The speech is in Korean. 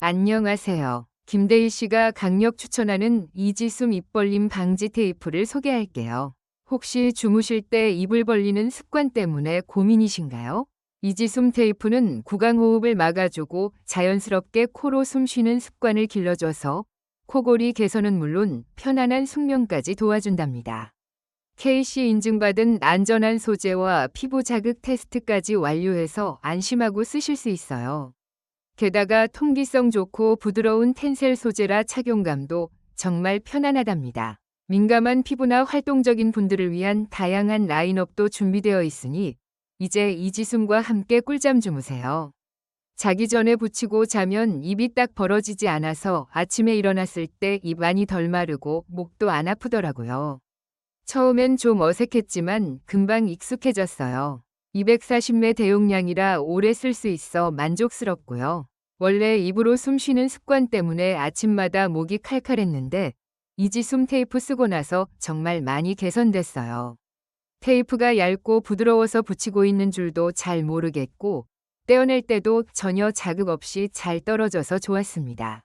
안녕하세요. 김대희 씨가 강력 추천하는 이지숨 입벌림 방지 테이프를 소개할게요. 혹시 주무실 때 입을 벌리는 습관 때문에 고민이신가요? 이지숨 테이프는 구강호흡을 막아주고 자연스럽게 코로 숨 쉬는 습관을 길러줘서 코골이 개선은 물론 편안한 숙면까지 도와준답니다. KC 인증받은 안전한 소재와 피부 자극 테스트까지 완료해서 안심하고 쓰실 수 있어요. 게다가 통기성 좋고 부드러운 텐셀 소재라 착용감도 정말 편안하답니다. 민감한 피부나 활동적인 분들을 위한 다양한 라인업도 준비되어 있으니 이제 이지숨과 함께 꿀잠 주무세요. 자기 전에 붙이고 자면 입이 딱 벌어지지 않아서 아침에 일어났을 때 입 안이 덜 마르고 목도 안 아프더라고요. 처음엔 좀 어색했지만 금방 익숙해졌어요. 240매 대용량이라 오래 쓸 수 있어 만족스럽고요. 원래 입으로 숨 쉬는 습관 때문에 아침마다 목이 칼칼했는데 이지숨 테이프 쓰고 나서 정말 많이 개선됐어요. 테이프가 얇고 부드러워서 붙이고 있는 줄도 잘 모르겠고 떼어낼 때도 전혀 자극 없이 잘 떨어져서 좋았습니다.